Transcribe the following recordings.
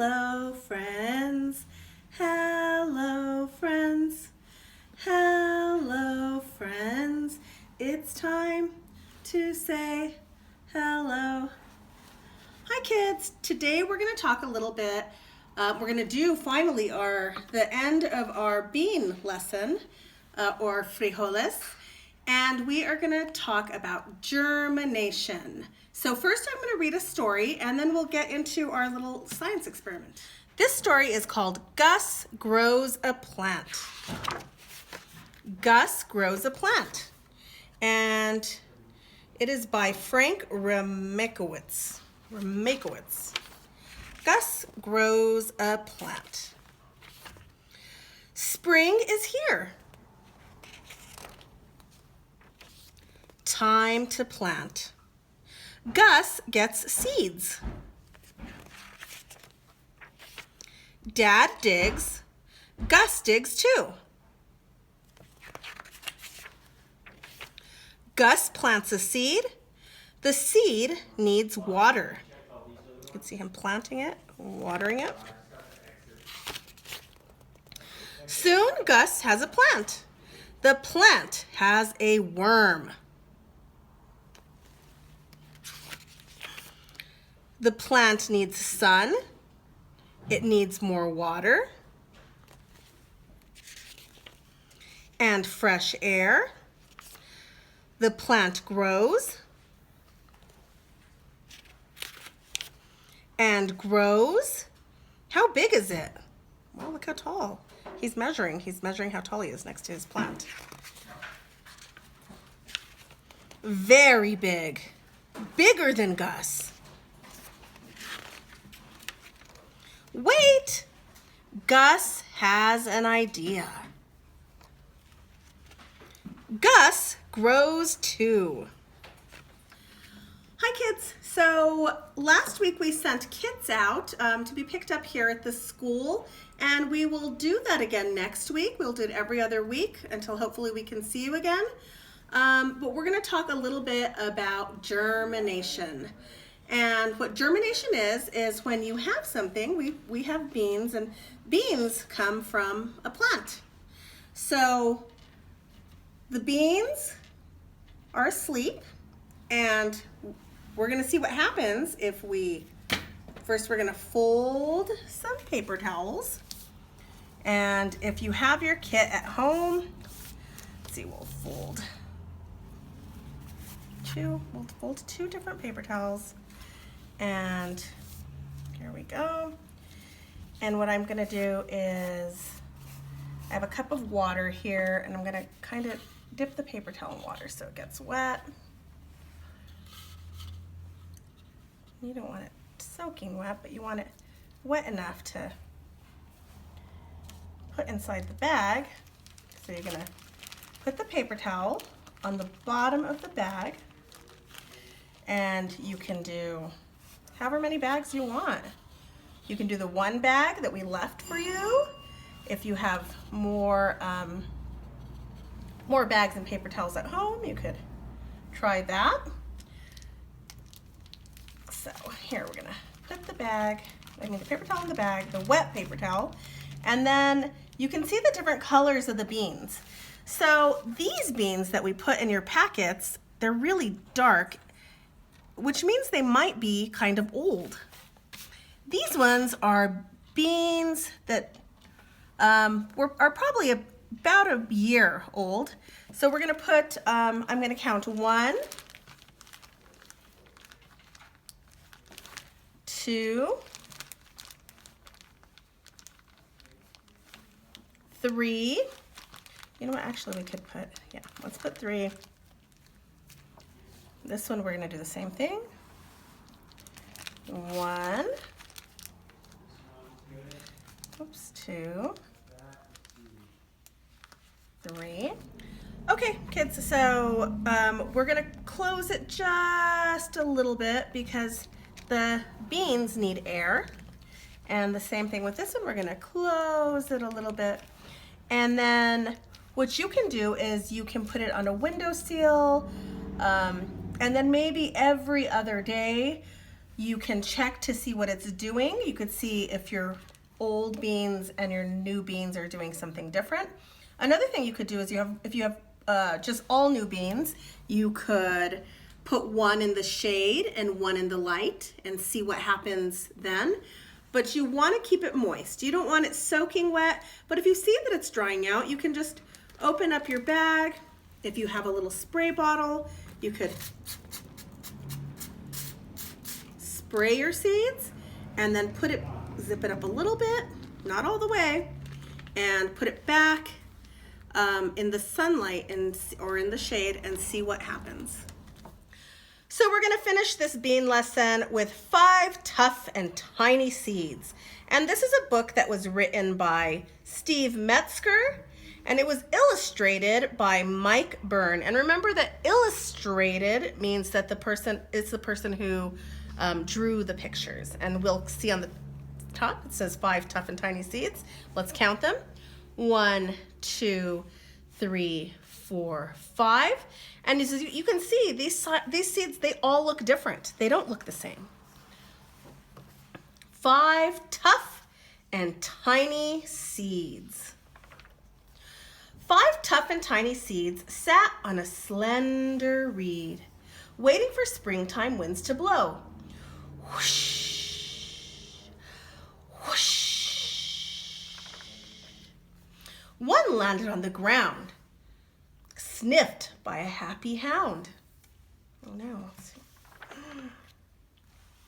Hello, friends. Hello, friends. Hello, friends. It's time to say hello. Hi, kids. Today we're going to talk a little bit. We're going to do finally the end of our bean lesson, or frijoles, and we are going to talk about germination. So first I'm going to read a story, and then we'll get into our little science experiment. This story is called Gus Grows a Plant. Gus Grows a Plant, and it is by Frank Remakowitz. Gus grows a plant. Spring is here. Time to plant. Gus gets seeds. Dad digs. Gus digs too. Gus plants a seed. The seed needs water. You can see him planting it, watering it. Soon Gus has a plant. The plant has a worm. The plant needs sun. It needs more water and fresh air. The plant grows and grows. How big is it? Well, look how tall. He's measuring how tall he is next to his plant. Very big. Bigger than Gus. Wait! Gus has an idea. Gus grows too. Hi kids. So last week we sent kits out to be picked up here at the school, and we will do that again next week. We'll do it every other week until hopefully we can see you again. But we're going to talk a little bit about germination. And what germination is when you have something, we have beans, and beans come from a plant. So the beans are asleep, and we're going to see what happens if first we're going to fold some paper towels. And if you have your kit at home, let's see, we'll fold two different paper towels. And here we go. And what I'm going to do is I have a cup of water here, and I'm going to kind of dip the paper towel in water so it gets wet. You don't want it soaking wet, but you want it wet enough to put inside the bag. So you're going to put the paper towel on the bottom of the bag, and you can do however many bags you want. You can do the one bag that we left for you. If you have more bags and paper towels at home, you could try that. So here we're gonna put the paper towel in the bag, the wet paper towel, and then you can see the different colors of the beans. So these beans that we put in your packets, they're really dark, which means they might be kind of old. These ones are beans that are probably about a year old. So we're gonna put, I'm gonna count 1, 2, 3. You know what, actually we could put, let's put 3. This one we're gonna do the same thing. 1, 2, 3. Okay, kids, so we're gonna close it just a little bit because the beans need air. And the same thing with this one, we're gonna close it a little bit. And then what you can do is you can put it on a windowsill, and then maybe every other day You can check to see what it's doing. You could see if your old beans and your new beans are doing something different. Another thing you could do is if you have just all new beans, you could put one in the shade and one in the light and see what happens then. But you want to keep it moist. You don't want it soaking wet, but if you see that it's drying out, you can just open up your bag. If you have a little spray bottle, you could spray your seeds and then zip it up a little bit, not all the way, and put it back in the sunlight or in the shade and see what happens. So we're gonna finish this bean lesson with 5 tough and tiny seeds. And this is a book that was written by Steve Metzger, and it was illustrated by Mike Byrne. And remember that illustrated means that it's the person who drew the pictures. And we'll see on the top, it says 5 tough and tiny seeds. Let's count them. 1, 2, 3, 4, 5. And as you can see, these seeds, they all look different. They don't look the same. 5 tough and tiny seeds. 5 tough and tiny seeds sat on a slender reed, waiting for springtime winds to blow. Whoosh, whoosh. One landed on the ground, sniffed by a happy hound. Oh no.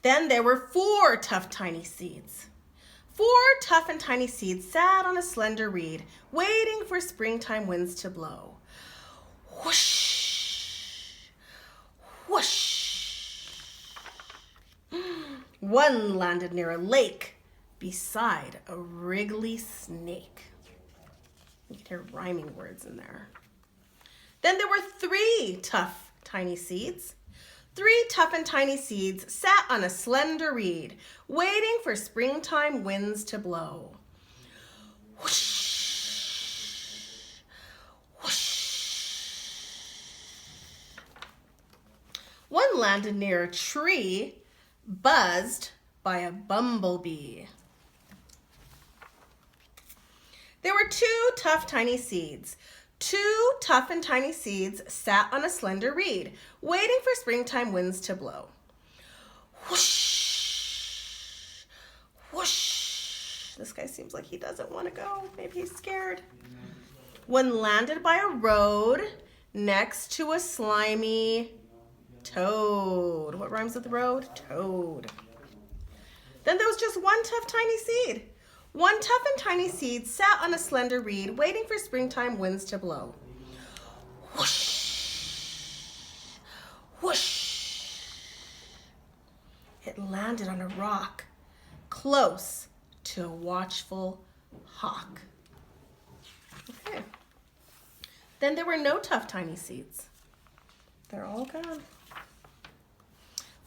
Then there were 4 tough tiny seeds. 4 tough and tiny seeds sat on a slender reed, waiting for springtime winds to blow. Whoosh, whoosh. One landed near a lake beside a wriggly snake. You can hear rhyming words in there. Then there were 3 tough tiny seeds. 3 tough and tiny seeds sat on a slender reed, waiting for springtime winds to blow. Whoosh, whoosh. One landed near a tree, buzzed by a bumblebee. There were 2 tough tiny seeds. 2 tough and tiny seeds sat on a slender reed, waiting for springtime winds to blow. Whoosh, whoosh. This guy seems like he doesn't want to go. Maybe he's scared. One landed by a road next to a slimy toad. What rhymes with road? Toad. Then there was just 1 tough tiny seed. 1 tough and tiny seed sat on a slender reed, waiting for springtime winds to blow. Whoosh, whoosh. It landed on a rock, close to a watchful hawk. Okay. Then there were no tough tiny seeds. They're all gone.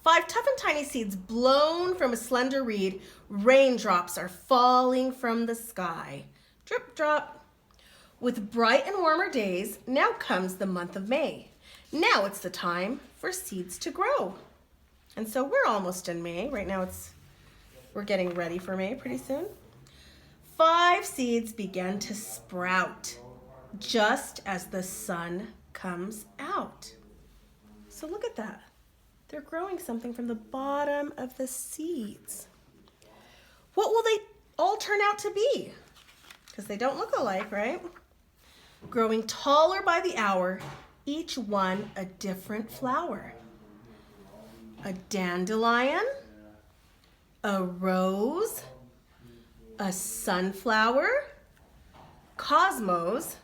5 tough and tiny seeds blown from a slender reed. Raindrops are falling from the sky. Drip, drop. With bright and warmer days, now comes the month of May. Now it's the time for seeds to grow. And so we're almost in May. Right now we're getting ready for May pretty soon. 5 seeds began to sprout just as the sun comes out. So look at that. They're growing something from the bottom of the seeds. What will they all turn out to be? Because they don't look alike, right? Growing taller by the hour, each one a different flower. A dandelion, a rose, a sunflower, cosmos,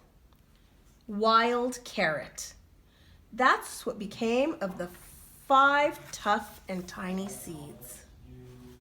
wild carrot. That's what became of the 5 tough and tiny seeds.